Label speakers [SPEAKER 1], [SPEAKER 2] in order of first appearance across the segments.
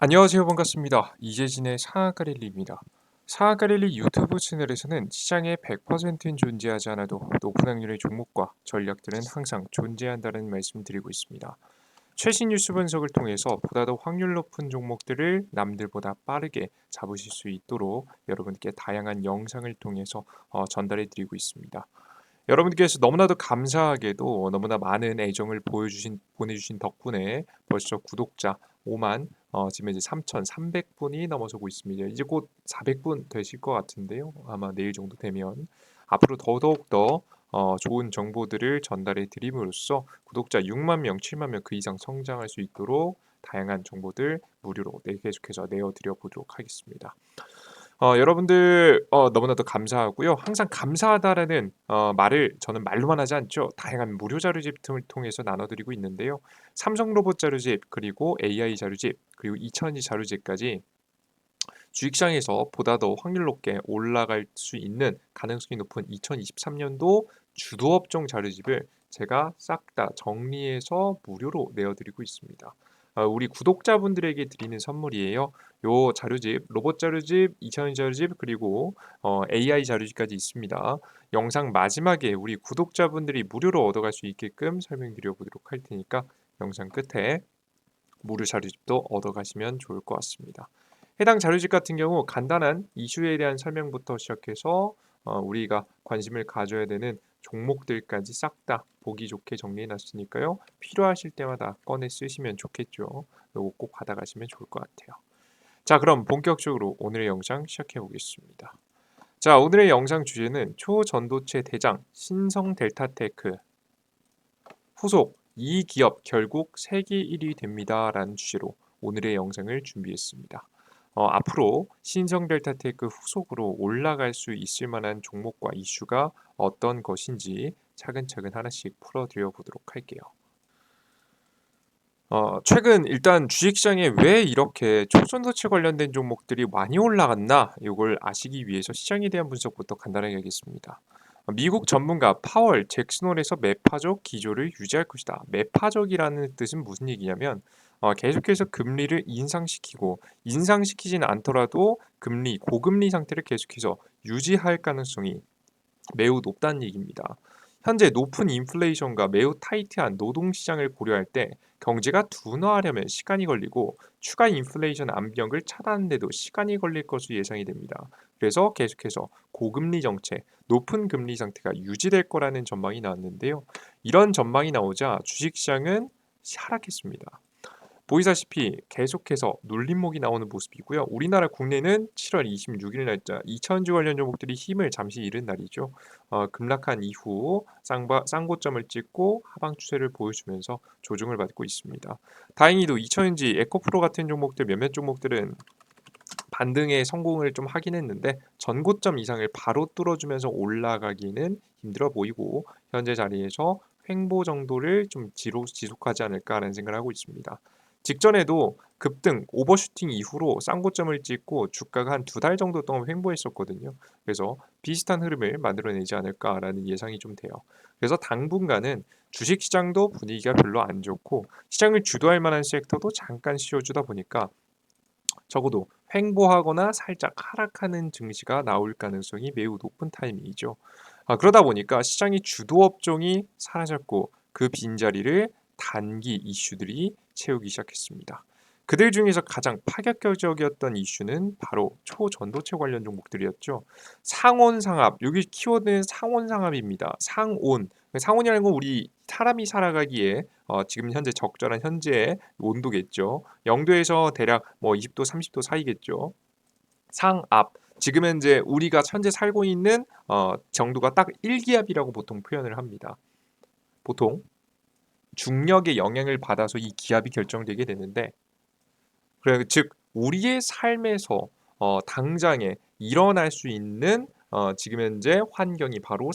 [SPEAKER 1] 안녕하세요. 반갑습니다. 이재진의 상하가릴리입니다. 상하가릴리 유튜브 채널에서는 시장에 100%는 존재하지 않아도 높은 확률의 종목과 전략들은 항상 존재한다는 말씀 드리고 있습니다. 최신 뉴스 분석을 통해서 보다 더 확률 높은 종목들을 남들보다 빠르게 잡으실 수 있도록 여러분께 다양한 영상을 통해서 전달해 드리고 있습니다. 여러분께서 너무나도 감사하게도 너무나 많은 애정을 보내주신 덕분에 벌써 구독자 5만 지금 이제 3,300분이 넘어서고 있습니다. 이제 곧 400분 되실 것 같은데요. 아마 내일 정도 되면 앞으로 더더욱 더 좋은 정보들을 전달해 드림으로써 구독자 6만 명, 7만 명 그 이상 성장할 수 있도록 다양한 정보들 무료로 계속해서 내어드려 보도록 하겠습니다. 여러분들 너무나도 감사하고요. 항상 감사하다라는 말을 저는 말로만 하지 않죠. 다양한 무료 자료집 등을 통해서 나눠드리고 있는데요. 삼성 로봇 자료집, 그리고 AI 자료집, 그리고 2002 자료집까지 주식시장에서 보다 더 확률 높게 올라갈 수 있는 가능성이 높은 2023년도 주도 업종 자료집을 제가 싹 다 정리해서 무료로 내어드리고 있습니다. 우리 구독자분들에게 드리는 선물이에요. 요 자료집, 로봇 자료집, 2000 자료집, 그리고 AI 자료집까지 있습니다. 영상 마지막에 우리 구독자분들이 무료로 얻어갈 수 있게끔 설명드려 보도록 할 테니까 영상 끝에 무료 자료집도 얻어가시면 좋을 것 같습니다. 해당 자료집 같은 경우 간단한 이슈에 대한 설명부터 시작해서 우리가 관심을 가져야 되는 종목들까지 싹 다 보기 좋게 정리해 놨으니까요. 필요하실 때마다 꺼내 쓰시면 좋겠죠. 요거 꼭 받아가시면 좋을 것 같아요. 자, 그럼 본격적으로 오늘의 영상 시작해 보겠습니다. 자, 오늘의 영상 주제는 초전도체 대장 신성 델타테크 후속 이 기업 결국 세계 1위 됩니다. 라는 주제로 오늘의 영상을 준비했습니다. 앞으로 신성델타테크 후속으로 올라갈 수 있을 만한 종목과 이슈가 어떤 것인지 차근차근 하나씩 풀어드려 보도록 할게요. 최근 일단 주식시장에 왜 이렇게 초전도체 관련된 종목들이 많이 올라갔나 이걸 아시기 위해서 시장에 대한 분석부터 간단하게 하겠습니다. 미국 전문가 파월 잭슨홀에서 매파적 기조를 유지할 것이다. 매파적이라는 뜻은 무슨 얘기냐면 계속해서 금리를 인상시키지는 않더라도 고금리 상태를 계속해서 유지할 가능성이 매우 높다는 얘기입니다. 현재 높은 인플레이션과 매우 타이트한 노동시장을 고려할 때 경제가 둔화하려면 시간이 걸리고 추가 인플레이션 압력을 차단하는 데도 시간이 걸릴 것으로 예상이 됩니다. 그래서 계속해서 고금리 정책, 높은 금리 상태가 유지될 거라는 전망이 나왔는데요. 이런 전망이 나오자 주식시장은 하락했습니다. 보이다시피 계속해서 눌림목이 나오는 모습이고요. 우리나라 국내는 7월 26일 날짜 2차전지 관련 종목들이 힘을 잠시 잃은 날이죠. 급락한 이후 쌍고점을 찍고 하방 추세를 보여주면서 조정을 받고 있습니다. 다행히도 2차전지 에코프로 같은 종목들 몇몇 종목들은 반등에 성공을 좀 하긴 했는데 전고점 이상을 바로 뚫어주면서 올라가기는 힘들어 보이고 현재 자리에서 횡보 정도를 좀 지속하지 않을까라는 생각을 하고 있습니다. 직전에도 급등 오버슈팅 이후로 쌍고점을 찍고 주가가 한 2달 정도 동안 횡보했었거든요. 그래서 비슷한 흐름을 만들어내지 않을까라는 예상이 좀 돼요. 그래서 당분간은 주식시장도 분위기가 별로 안 좋고 시장을 주도할 만한 섹터도 잠깐 쉬어주다 보니까 적어도 횡보하거나 살짝 하락하는 증시가 나올 가능성이 매우 높은 타이밍이죠. 그러다 보니까 시장의 주도 업종이 사라졌고 그 빈자리를 단기 이슈들이 채우기 시작했습니다. 그들 중에서 가장 파격적이었던 이슈는 바로 초전도체 관련 종목들이었죠. 상온상압, 여기 키워드는 상온상압입니다. 상온이라는 건 우리 사람이 살아가기에 지금 현재 적절한 현재의 온도겠죠. 0도에서 대략 뭐 20도, 30도 사이겠죠. 상압. 지금 현재 우리가 현재 살고 있는 정도가 딱 1기압이라고 보통 표현을 합니다. 보통 중력의 영향을 받아서 이 기압이 결정되게 되는데 그래 즉 우리의 삶에서 당장에 일어날 수 있는 지금 현재 환경이 바로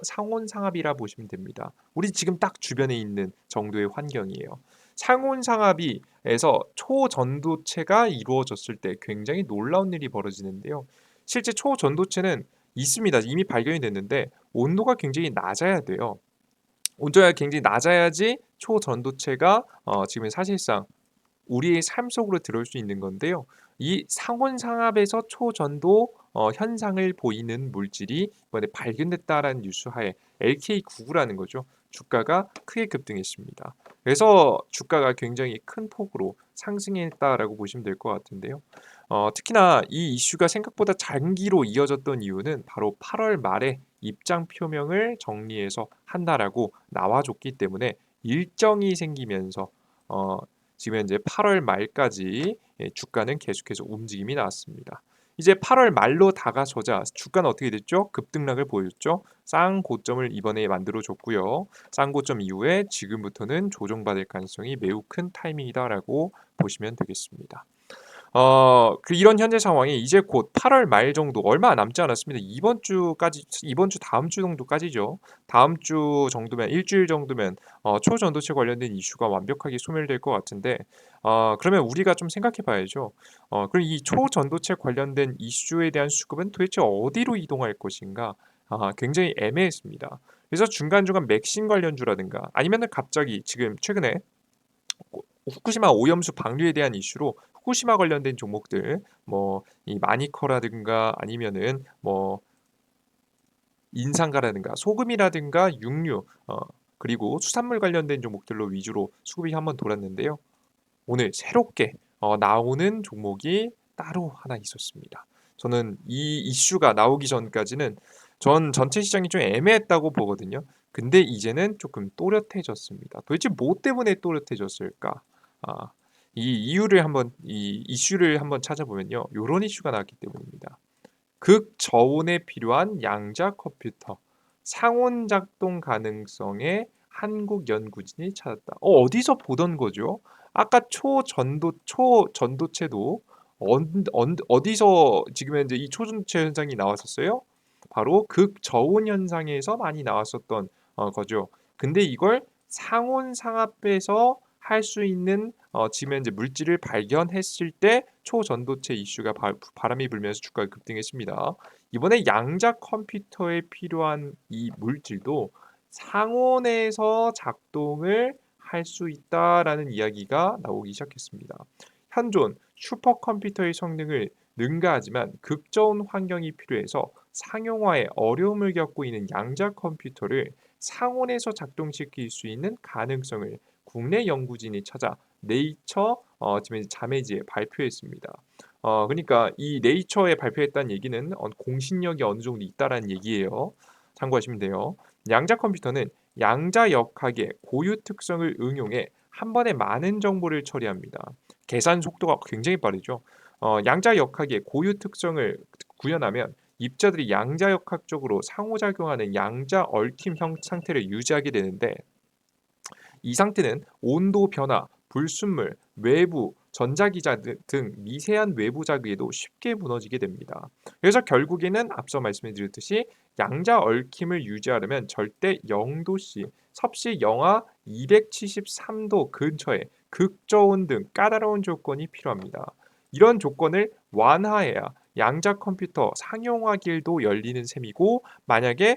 [SPEAKER 1] 상온상압이라 보시면 됩니다. 우리 지금 딱 주변에 있는 정도의 환경이에요. 상온상압이에서 초전도체가 이루어졌을 때 굉장히 놀라운 일이 벌어지는데요. 실제 초전도체는 있습니다. 이미 발견이 됐는데 온도가 굉장히 낮아야 돼요. 온도가 굉장히 낮아야지 초전도체가 지금 사실상 우리의 삶 속으로 들어올 수 있는 건데요. 이 상온상압에서 초전도 현상을 보이는 물질이 이번에 발견됐다라는 뉴스하에 LK99라는 거죠. 주가가 크게 급등했습니다. 그래서 주가가 굉장히 큰 폭으로 상승했다라고 보시면 될 것 같은데요. 특히나 이 이슈가 생각보다 장기로 이어졌던 이유는 바로 8월 말에 입장 표명을 정리해서 한다라고 나와줬기 때문에 일정이 생기면서 어, 지금 현재 8월 말까지 주가는 계속해서 움직임이 나왔습니다. 이제 8월 말로 다가서자 주가는 어떻게 됐죠? 급등락을 보였죠. 쌍고점을 이번에 만들어줬고요. 쌍고점 이후에 지금부터는 조정받을 가능성이 매우 큰 타이밍이다라고 보시면 되겠습니다. 이런 현재 상황이 이제 곧 8월 말 정도 얼마 남지 않았습니다. 이번 주 다음 주 정도까지죠. 다음 주 정도면 일주일 정도면 초전도체 관련된 이슈가 완벽하게 소멸될 것 같은데 그러면 우리가 좀 생각해 봐야죠. 그럼 이 초전도체 관련된 이슈에 대한 수급은 도대체 어디로 이동할 것인가? 굉장히 애매했습니다. 그래서 중간중간 맥신 관련주라든가 아니면은 갑자기 지금 최근에 후쿠시마 오염수 방류에 대한 이슈로 후쿠시마 관련된 종목들 뭐 이 마니커라든가 아니면은 뭐 인상가라든가 소금이라든가 육류 그리고 수산물 관련된 종목들로 위주로 수급이 한번 돌았는데요. 오늘 새롭게 나오는 종목이 따로 하나 있었습니다. 저는 이 이슈가 나오기 전까지는 전 전체 시장이 좀 애매했다고 보거든요. 근데 이제는 조금 또렷해졌습니다. 도대체 뭐 때문에 또렷해졌을까? 아, 이 이슈를 한번 찾아보면요. 요런 이슈가 나왔기 때문입니다. 극저온에 필요한 양자 컴퓨터 상온 작동 가능성에 한국 연구진이 찾았다. 어디서 보던 거죠? 아까 초전도체도 어디서 지금 현재 이 초전도체 현상이 나왔었어요? 바로 극저온 현상에서 많이 나왔었던 거죠. 근데 이걸 상온 상압에서 할 수 있는 지금 현재 물질을 발견했을 때 초전도체 이슈가 바람이 불면서 주가가 급등했습니다. 이번에 양자 컴퓨터에 필요한 이 물질도 상온에서 작동을 할 수 있다라는 이야기가 나오기 시작했습니다. 현존 슈퍼컴퓨터의 성능을 능가하지만 극저온 환경이 필요해서 상용화에 어려움을 겪고 있는 양자 컴퓨터를 상온에서 작동시킬 수 있는 가능성을 국내 연구진이 찾아 네이처 지금 자매지에 발표했습니다. 그러니까 이 네이처에 발표했다는 얘기는 공신력이 어느 정도 있다라는 얘기예요. 참고하시면 돼요. 양자 컴퓨터는 양자 역학의 고유 특성을 응용해 한 번에 많은 정보를 처리합니다. 계산 속도가 굉장히 빠르죠. 양자 역학의 고유 특성을 구현하면 입자들이 양자 역학적으로 상호작용하는 양자 얽힘 형 상태를 유지하게 되는데 이 상태는 온도 변화, 불순물, 외부, 전자기자 등 미세한 외부 자극에도 쉽게 무너지게 됩니다. 그래서 결국에는 앞서 말씀드렸듯이 양자 얽힘을 유지하려면 절대 0도씨, 섭씨 영하 273도 근처에 극저온 등 까다로운 조건이 필요합니다. 이런 조건을 완화해야 양자 컴퓨터 상용화 길도 열리는 셈이고 만약에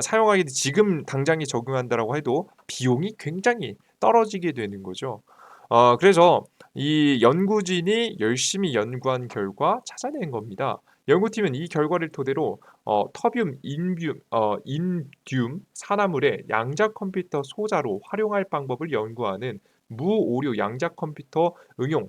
[SPEAKER 1] 사용하기 지금 당장에 적용한다라고 해도 비용이 굉장히 떨어지게 되는 거죠. 그래서 이 연구진이 열심히 연구한 결과 찾아낸 겁니다. 연구팀은 이 결과를 토대로 터뷴 인듐 산화물의 양자 컴퓨터 소자로 활용할 방법을 연구하는 무오류 양자 컴퓨터 응용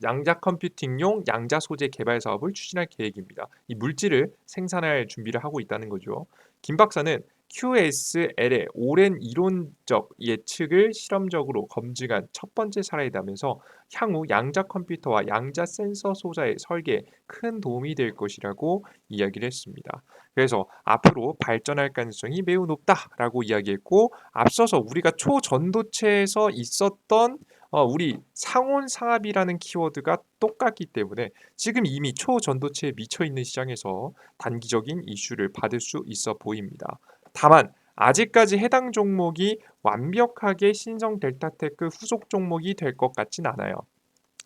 [SPEAKER 1] 양자 컴퓨팅용 양자 소재 개발 사업을 추진할 계획입니다. 이 물질을 생산할 준비를 하고 있다는 거죠. 김 박사는 QSL의 오랜 이론적 예측을 실험적으로 검증한 첫 번째 사례이라면서 향후 양자 컴퓨터와 양자 센서 소자의 설계에 큰 도움이 될 것이라고 이야기를 했습니다. 그래서 앞으로 발전할 가능성이 매우 높다라고 이야기했고 앞서서 우리가 초전도체에서 있었던 우리 상온 상압이라는 키워드가 똑같기 때문에 지금 이미 초전도체에 미쳐 있는 시장에서 단기적인 이슈를 받을 수 있어 보입니다. 다만 아직까지 해당 종목이 완벽하게 신성 델타테크 후속 종목이 될 것 같진 않아요.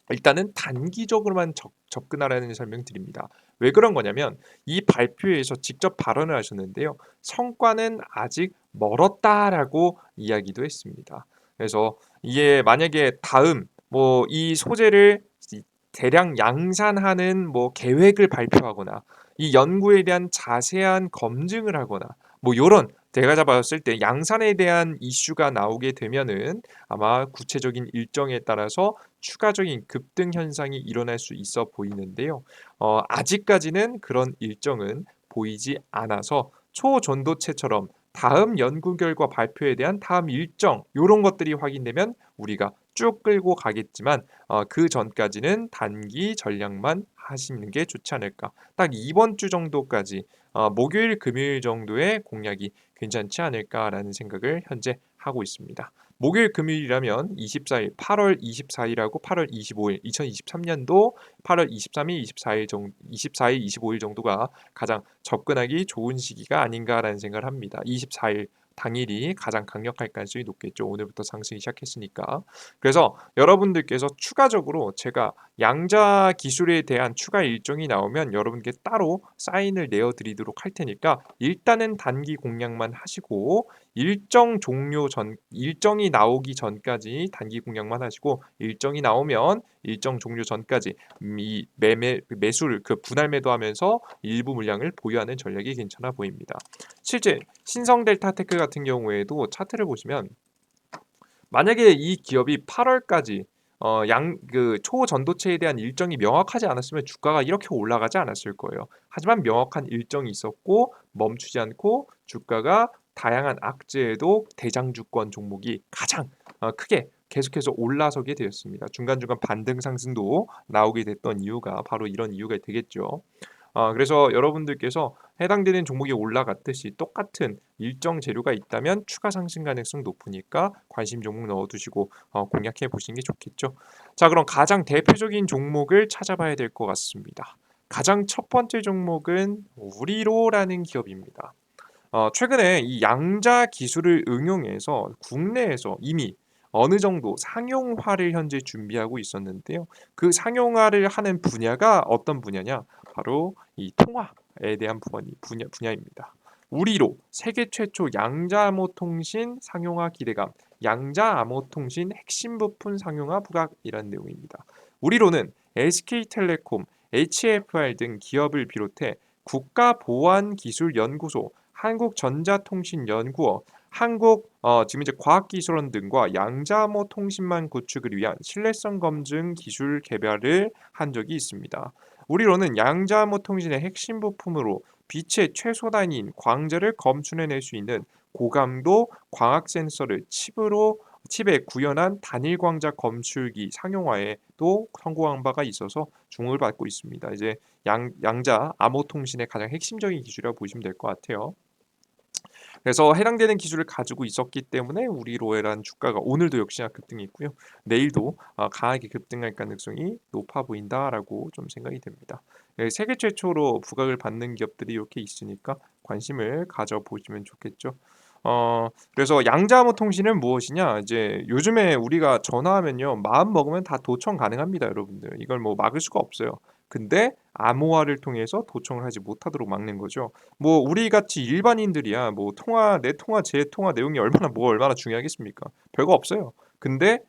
[SPEAKER 1] 일단은 단기적으로만 접근하라는 설명드립니다. 왜 그런 거냐면 이 발표에서 직접 발언을 하셨는데요. 성과는 아직 멀었다라고 이야기도 했습니다. 그래서 이게 만약에 다음 뭐 이 소재를 대량 양산하는 뭐 계획을 발표하거나 이 연구에 대한 자세한 검증을 하거나 뭐 요런 제가 잡았을 때 양산에 대한 이슈가 나오게 되면은 아마 구체적인 일정에 따라서 추가적인 급등 현상이 일어날 수 있어 보이는데요. 아직까지는 그런 일정은 보이지 않아서 초전도체처럼 다음 연구 결과 발표에 대한 다음 일정 요런 것들이 확인되면 우리가 쭉 끌고 가겠지만 그 전까지는 단기 전략만 하시는 게 좋지 않을까. 딱 이번 주 정도까지 목요일, 금요일 정도의 공략이 괜찮지 않을까라는 생각을 현재 하고 있습니다. 목요일, 금요일이라면 24일, 8월 24일하고 8월 25일, 2023년도 8월 23일, 24일 정도, 24일, 25일 정도가 가장 접근하기 좋은 시기가 아닌가라는 생각을 합니다. 24일 당일이 가장 강력할 가능성이 높겠죠. 오늘부터 상승이 시작했으니까. 그래서 여러분들께서 추가적으로 제가 양자 기술에 대한 추가 일정이 나오면 여러분께 따로 사인을 내어드리도록 할 테니까 일단은 단기 공략만 하시고 일정이 나오기 전까지 단기 공략만 하시고 일정이 나오면 일정 종료 전까지 이 매수를 그 분할 매도하면서 일부 물량을 보유하는 전략이 괜찮아 보입니다. 실제 신성델타테크 같은 경우에도 차트를 보시면 만약에 이 기업이 8월까지 양 그 초전도체에 대한 일정이 명확하지 않았으면 주가가 이렇게 올라가지 않았을 거예요. 하지만 명확한 일정이 있었고 멈추지 않고 주가가 다양한 악재에도 대장주권 종목이 가장 크게 계속해서 올라서게 되었습니다. 중간중간 반등 상승도 나오게 됐던 이유가 바로 이런 이유가 되겠죠. 그래서 여러분들께서 해당되는 종목이 올라갔듯이 똑같은 일정 재료가 있다면 추가 상승 가능성 높으니까 관심 종목 넣어두시고 공략해 보시는 게 좋겠죠. 자, 그럼 가장 대표적인 종목을 찾아봐야 될 것 같습니다. 가장 첫 번째 종목은 우리로라는 기업입니다. 최근에 이 양자 기술을 응용해서 국내에서 이미 어느 정도 상용화를 현재 준비하고 있었는데요. 그 상용화를 하는 분야가 어떤 분야냐? 바로 이 통화에 대한 분야입니다. 우리로 세계 최초 양자 암호 통신 상용화 기대감, 양자 암호 통신 핵심 부품 상용화 부각이라는 내용입니다. 우리로는 SK텔레콤, HFR 등 기업을 비롯해 국가보안기술연구소, 한국전자통신연구원, 지금 이제 과학기술원 등과 양자암호 통신망 구축을 위한 신뢰성 검증 기술 개발을 한 적이 있습니다. 우리로는 양자암호 통신의 핵심 부품으로 빛의 최소 단위인 광자를 검출해낼 수 있는 고감도 광학 센서를 칩에 구현한 단일 광자 검출기 상용화에도 성공한 바가 있어서 주목을 받고 있습니다. 이제 양자 암호 통신의 가장 핵심적인 기술이라고 보시면 될 것 같아요. 그래서 해당되는 기술을 가지고 있었기 때문에 우리 로에란 주가가 오늘도 역시나 급등이 있고요. 내일도 강하게 급등할 가능성이 높아 보인다라고 좀 생각이 됩니다. 세계 최초로 부각을 받는 기업들이 이렇게 있으니까 관심을 가져보시면 좋겠죠. 그래서 양자암호 통신은 무엇이냐? 이제 요즘에 우리가 전화하면요, 마음 먹으면 다 도청 가능합니다, 여러분들. 이걸 뭐 막을 수가 없어요. 근데 암호화를 통해서 도청을 하지 못하도록 막는 거죠. 뭐 우리 같이 일반인들이야 뭐 내 통화 제 통화 내용이 얼마나 중요하겠습니까? 별거 없어요. 근데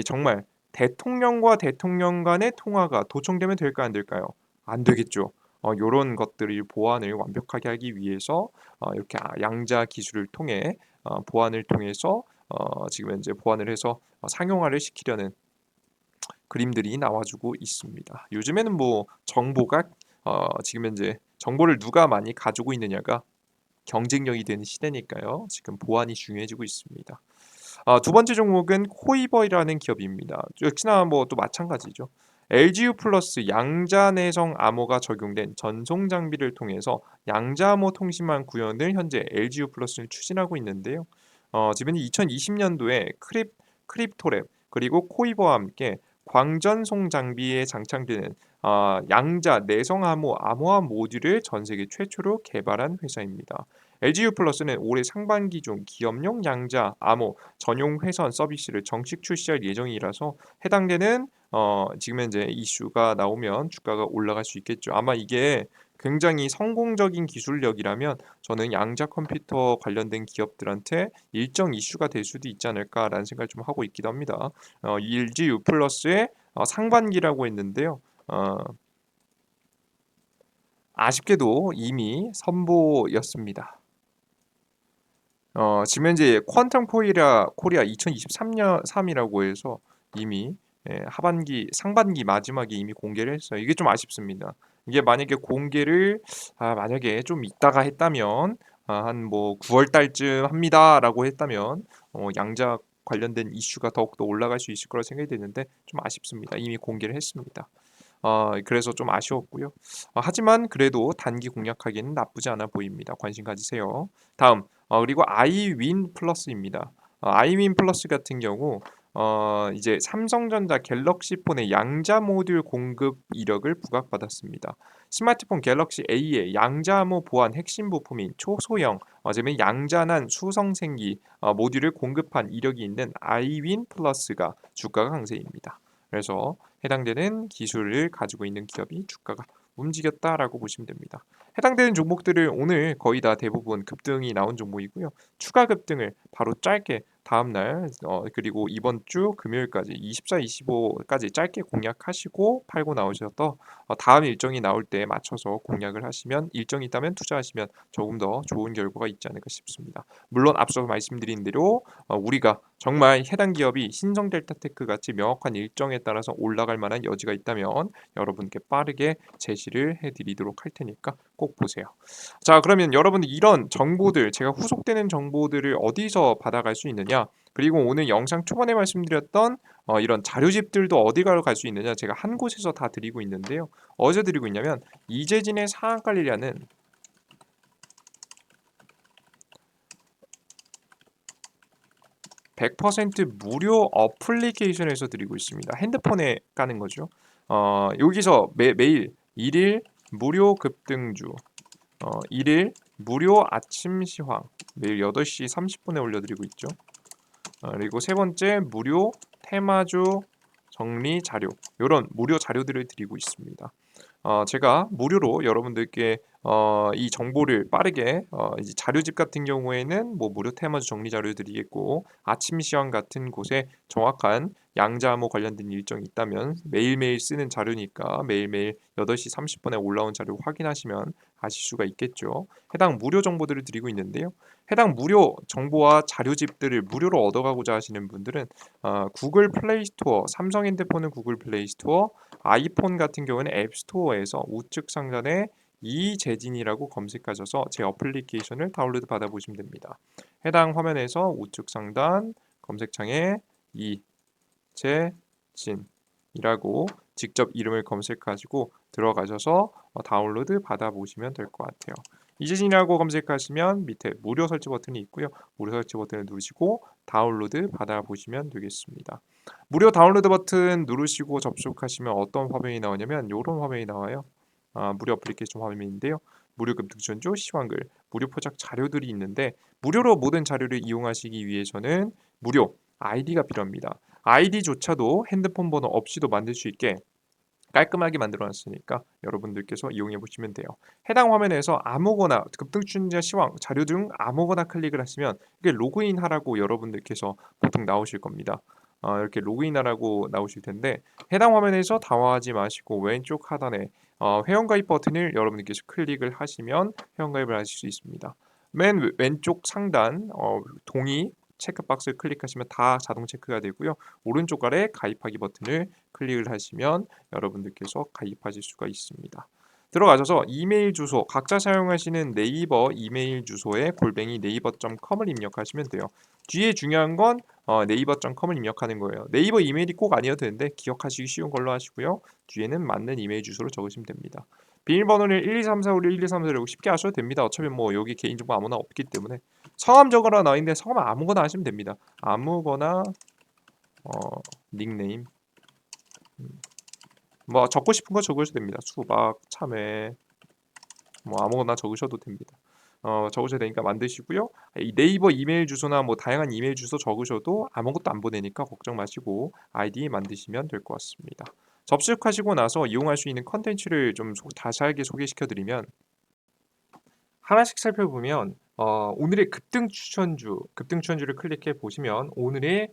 [SPEAKER 1] 정말 대통령과 대통령 간의 통화가 도청되면 될까 안 될까요? 안 되겠죠. 요런 것들을 보안을 완벽하게 하기 위해서 이렇게 양자 기술을 통해 보안을 통해서 지금 현재 보안을 해서 상용화를 시키려는 그림들이 나와주고 있습니다. 요즘에는 뭐 정보가 지금 현재 정보를 누가 많이 가지고 있느냐가 경쟁력이 되는 시대니까요. 지금 보안이 중요해지고 있습니다. 두 번째 종목은 코이버라는 기업입니다. 역시나 뭐 또 마찬가지죠. LGU 플러스 양자 내성 암호가 적용된 전송 장비를 통해서 양자 암호 통신망 구현을 현재 LGU 플러스는 추진하고 있는데요. 지금 2020년도에 크립토랩 그리고 코이버와 함께 광전송 장비에 장착되는 양자 내성 암호화 모듈을 전 세계 최초로 개발한 회사입니다. LGU 플러스는 올해 상반기 중 기업용 양자 암호 전용 회선 서비스를 정식 출시할 예정이라서 해당되는 지금 현재 이슈가 나오면 주가가 올라갈 수 있겠죠. 아마 이게 굉장히 성공적인 기술력이라면 저는 양자 컴퓨터 관련된 기업들한테 일정 이슈가 될 수도 있지 않을까라는 생각을 좀 하고 있기도 합니다. LG U 플러스의 상반기라고 했는데요. 아쉽게도 이미 선보였습니다. 지금 현재 퀀텀 코리아 2023년 3이라고 해서 이미 하반기 상반기 마지막에 이미 공개를 했어요. 이게 좀 아쉽습니다. 이게 만약에 공개를 만약에 좀 있다가 했다면 한 뭐 9월 달쯤 합니다라고 했다면 양자 관련된 이슈가 더욱더 올라갈 수 있을 거라 생각이 되는데 좀 아쉽습니다. 이미 공개를 했습니다. 그래서 좀 아쉬웠고요. 하지만 그래도 단기 공략하기에는 나쁘지 않아 보입니다. 관심 가지세요. 다음 그리고 아이윈 플러스입니다. 아이윈 플러스 같은 경우 이제 삼성전자 갤럭시 폰의 양자 모듈 공급 이력을 부각받았습니다. 스마트폰 갤럭시 A의 양자모 보안 핵심 부품인 초소형 어쩌면 양자난 수성생기 모듈을 공급한 이력이 있는 아이윈 플러스가 주가가 강세입니다. 그래서 해당되는 기술을 가지고 있는 기업이 주가가 움직였다라고 보시면 됩니다. 해당되는 종목들을 오늘 거의 다 대부분 급등이 나온 종목이고요. 추가 급등을 바로 짧게 다음날 그리고 이번 주 금요일까지 24, 25까지 짧게 공략하시고 팔고 나오셔서 다음 일정이 나올 때에 맞춰서 공략을 하시면 일정이 있다면 투자하시면 조금 더 좋은 결과가 있지 않을까 싶습니다. 물론 앞서 말씀드린 대로 우리가 정말 해당 기업이 신성델타테크 같이 명확한 일정에 따라서 올라갈 만한 여지가 있다면 여러분께 빠르게 제시를 해드리도록 할 테니까 꼭 보세요. 자, 그러면 여러분들 이런 정보들 제가 후속되는 정보들을 어디서 받아갈 수 있느냐? 그리고 오늘 영상 초반에 말씀드렸던 이런 자료집들도 어디 가로 갈 수 있느냐? 제가 한 곳에서 다 드리고 있는데요. 어디서 드리고 있냐면 이재진의 상한관리라는 100% 무료 어플리케이션에서 드리고 있습니다. 핸드폰에 까는 거죠. 여기서 매일 1일 무료 급등주, 1일 무료 아침 시황 매일 8시 30분에 올려드리고 있죠. 그리고 세 번째 무료 테마주 정리 자료 이런 무료 자료들을 드리고 있습니다. 제가 무료로 여러분들께 이 정보를 빠르게 이제 자료집 같은 경우에는 뭐 무료 테마주 정리 자료 드리겠고 아침 시황 같은 곳에 정확한 양자암호 관련된 일정이 있다면 매일매일 쓰는 자료니까 매일매일 8시 30분에 올라온 자료 확인하시면 아실 수가 있겠죠. 해당 무료 정보들을 드리고 있는데요. 해당 무료 정보와 자료집들을 무료로 얻어가고자 하시는 분들은 구글 플레이 스토어, 삼성 핸드폰은 구글 플레이 스토어, 아이폰 같은 경우는 앱스토어에서 우측 상단에 이재진이라고 검색하셔서 제 어플리케이션을 다운로드 받아보시면 됩니다. 해당 화면에서 우측 상단 검색창에 이재진이라고 직접 이름을 검색하시고 들어가셔서 다운로드 받아보시면 될 것 같아요. 이재진이라고 검색하시면 밑에 무료 설치 버튼이 있고요. 무료 설치 버튼을 누르시고 다운로드 받아보시면 되겠습니다. 무료 다운로드 버튼 누르시고 접속하시면 어떤 화면이 나오냐면 이런 화면이 나와요. 무료 어플리케이션 화면인데요. 무료 급등전조 시황글, 무료 포착 자료들이 있는데 무료로 모든 자료를 이용하시기 위해서는 무료 아이디가 필요합니다. 아이디조차도 핸드폰 번호 없이도 만들 수 있게 깔끔하게 만들어놨으니까 여러분들께서 이용해 보시면 돼요. 해당 화면에서 아무거나 급등주자 시황 자료 중 아무거나 클릭을 하시면 이게 로그인하라고 여러분들께서 보통 나오실 겁니다. 이렇게 로그인하라고 나오실 텐데 해당 화면에서 당황하지 마시고 왼쪽 하단에 회원가입 버튼을 여러분들께서 클릭을 하시면 회원가입을 하실 수 있습니다. 맨 왼쪽 상단 동의 체크박스를 클릭하시면 다 자동 체크가 되고요. 오른쪽 아래 가입하기 버튼을 클릭을 하시면 여러분들께서 가입하실 수가 있습니다. 들어가셔서 이메일 주소 각자 사용하시는 네이버 이메일 주소에 골뱅이 네이버.com을 입력하시면 돼요. 뒤에 중요한 건 네이버.com을 입력하는 거예요. 네이버 이메일이 꼭 아니어도 되는데 기억하시기 쉬운 걸로 하시고요. 뒤에는 맞는 이메일 주소를 적으시면 됩니다. 비밀번호는 123456 1234라고 쉽게 하셔도 됩니다. 어차피 뭐 여기 개인정보 아무나 없기 때문에 성함 적어라 나와 있는데 성함 아무거나 하시면 됩니다. 아무거나 닉네임 뭐 적고 싶은 거 적으셔도 됩니다. 수박, 참외 뭐 아무거나 적으셔도 됩니다. 적으셔도 되니까 만드시고요. 이 네이버 이메일 주소나 뭐 다양한 이메일 주소 적으셔도 아무것도 안 보내니까 걱정 마시고 아이디 만드시면 될 것 같습니다. 접속하시고 나서 이용할 수 있는 컨텐츠를 좀 자세하게 소개시켜 드리면 하나씩 살펴보면 오늘의 급등 추천주를 클릭해 보시면 오늘의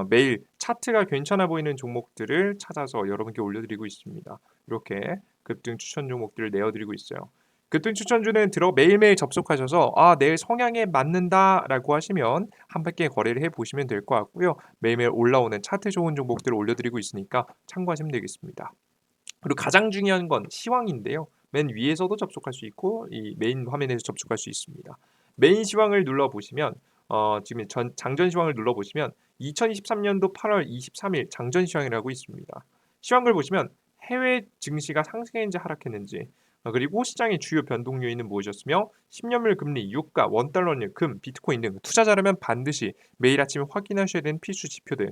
[SPEAKER 1] 매일 차트가 괜찮아 보이는 종목들을 찾아서 여러분께 올려드리고 있습니다. 이렇게 급등 추천 종목들을 내어드리고 있어요. 급등 추천주는 매일매일 접속하셔서 내 성향에 맞는다라고 하시면 한밖에 거래를 해 보시면 될 것 같고요. 매일매일 올라오는 차트 좋은 종목들을 올려드리고 있으니까 참고하시면 되겠습니다. 그리고 가장 중요한 건 시황인데요. 맨 위에서도 접속할 수 있고 이 메인 화면에서 접속할 수 있습니다. 메인 시황을 눌러보시면 지금 장전 시황을 눌러보시면 2023년도 8월 23일 장전 시황이라고 있습니다. 시황을 보시면 해외 증시가 상승했는지 하락했는지 그리고 시장의 주요 변동 요인은 무엇이었으며 10년물 금리, 유가, 원달러율, 금, 비트코인 등 투자자라면 반드시 매일 아침에 확인하셔야 되는 필수 지표들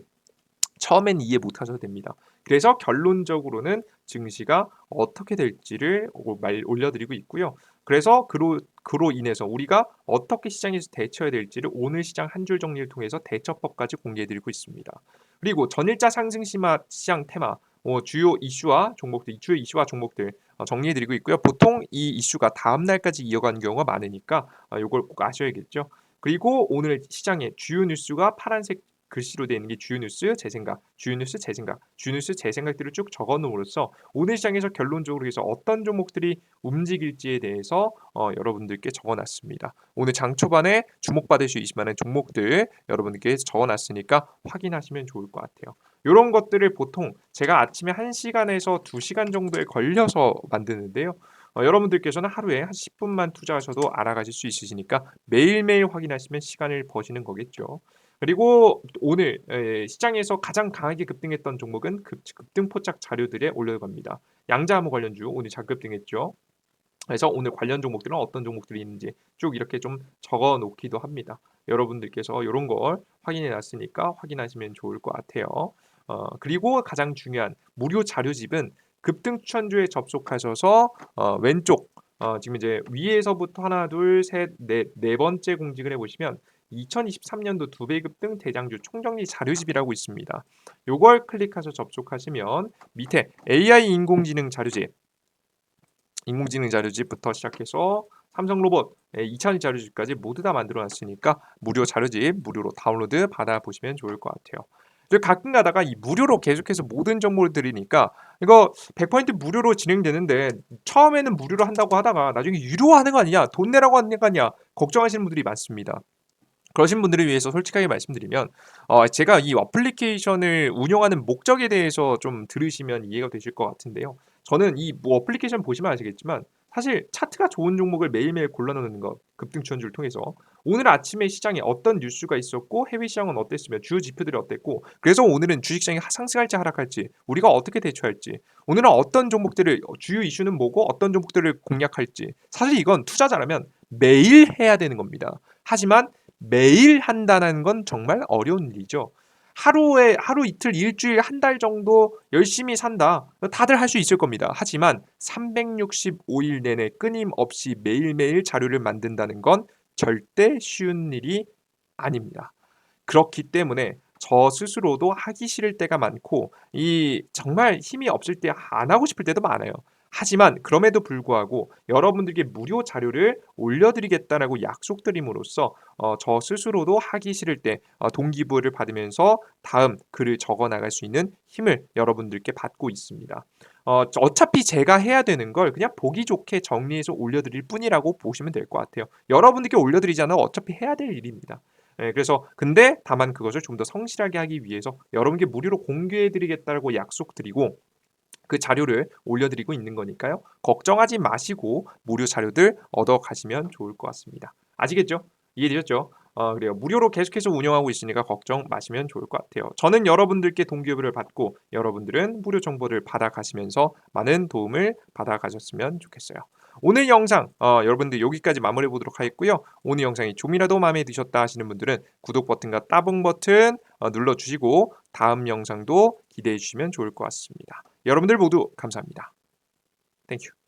[SPEAKER 1] 처음엔 이해 못하셔도 됩니다. 그래서 결론적으로는 증시가 어떻게 될지를 올려드리고 있고요. 그래서 그로 인해서 우리가 어떻게 시장에서 대처해야 될지를 오늘 시장 한 줄 정리를 통해서 대처법까지 공개해드리고 있습니다. 그리고 전일자 상승 시장 테마 주요 이슈와 종목들 정리해드리고 있고요. 보통 이 이슈가 다음 날까지 이어가는 경우가 많으니까 이걸 꼭 아셔야겠죠. 그리고 오늘 시장의 주요 뉴스가 파란색 글씨로 되어 있는 게 주요 뉴스, 제 생각, 주요 뉴스, 제 생각, 주요 뉴스, 제 생각들을 쭉 적어 놓음으로써 오늘 시장에서 결론적으로 해서 어떤 종목들이 움직일지에 대해서 여러분들께 적어 놨습니다. 오늘 장 초반에 주목받을 수 있을 만한 종목들 여러분들께 적어 놨으니까 확인하시면 좋을 것 같아요. 이런 것들을 보통 제가 아침에 1시간에서 2시간 정도에 걸려서 만드는데요. 여러분들께서는 하루에 한 10분만 투자하셔도 알아가실 수 있으시니까 매일매일 확인하시면 시간을 버시는 거겠죠. 그리고 오늘 시장에서 가장 강하게 급등했던 종목은 급등 포착 자료들에 올라갑니다. 양자암호 관련주 오늘 자급등했죠. 그래서 오늘 관련 종목들은 어떤 종목들이 있는지 쭉 이렇게 좀 적어 놓기도 합니다. 여러분들께서 이런 걸 확인해 놨으니까 확인하시면 좋을 것 같아요. 그리고 가장 중요한 무료 자료집은 급등 추천주에 접속하셔서 왼쪽 지금 이제 위에서부터 하나, 둘, 셋, 네 번째 공직을 해보시면 2023년도 2배 급등 대장주 총정리 자료집이라고 있습니다. 요걸 클릭해서 접속하시면 밑에 AI 인공지능 자료집부터 시작해서 삼성 로봇, 2차원 자료집까지 모두 다 만들어 놨으니까 무료 자료집 무료로 다운로드 받아 보시면 좋을 것 같아요. 가끔 가다가 이 무료로 계속해서 모든 정보를 드리니까 이거 100% 무료로 진행되는데 처음에는 무료로 한다고 하다가 나중에 유료 하는 거 아니냐, 돈 내라고 하는 거 아니냐 걱정하시는 분들이 많습니다. 그러신 분들을 위해서 솔직하게 말씀드리면 제가 이 어플리케이션을 운영하는 목적에 대해서 좀 들으시면 이해가 되실 것 같은데요. 저는 이 어플리케이션 보시면 아시겠지만 사실 차트가 좋은 종목을 매일매일 골라놓는 것, 급등 추천주를 통해서 오늘 아침에 시장에 어떤 뉴스가 있었고 해외 시장은 어땠으며 주요 지표들이 어땠고 그래서 오늘은 주식시장이 상승할지 하락할지 우리가 어떻게 대처할지 오늘은 어떤 종목들을 주요 이슈는 뭐고 어떤 종목들을 공략할지 사실 이건 투자자라면 매일 해야 되는 겁니다. 하지만 매일 한다는 건 정말 어려운 일이죠. 하루 이틀 일주일 한 달 정도 열심히 산다. 다들 할 수 있을 겁니다. 하지만 365일 내내 끊임없이 매일매일 자료를 만든다는 건 절대 쉬운 일이 아닙니다. 그렇기 때문에 저 스스로도 하기 싫을 때가 많고 이 정말 힘이 없을 때 안 하고 싶을 때도 많아요. 하지만 그럼에도 불구하고 여러분들께 무료 자료를 올려드리겠다라고 약속드림으로써 저 스스로도 하기 싫을 때 동기부여를 받으면서 다음 글을 적어 나갈 수 있는 힘을 여러분들께 받고 있습니다. 어차피 제가 해야 되는 걸 그냥 보기 좋게 정리해서 올려드릴 뿐이라고 보시면 될 것 같아요. 여러분들께 올려드리잖아요. 어차피 해야 될 일입니다. 그래서 근데 다만 그것을 좀 더 성실하게 하기 위해서 여러분께 무료로 공개해 드리겠다고 약속드리고 그 자료를 올려드리고 있는 거니까요. 걱정하지 마시고 무료 자료들 얻어 가시면 좋을 것 같습니다. 아시겠죠? 이해되셨죠? 그래요. 무료로 계속해서 운영하고 있으니까 걱정 마시면 좋을 것 같아요. 저는 여러분들께 동기부여를 받고 여러분들은 무료 정보를 받아 가시면서 많은 도움을 받아 가셨으면 좋겠어요. 오늘 영상 여러분들 여기까지 마무리해 보도록 하겠고요. 오늘 영상이 좀이라도 마음에 드셨다 하시는 분들은 구독 버튼과 따봉 버튼 눌러주시고 다음 영상도 기대해 주시면 좋을 것 같습니다. 여러분들 모두 감사합니다. 땡큐.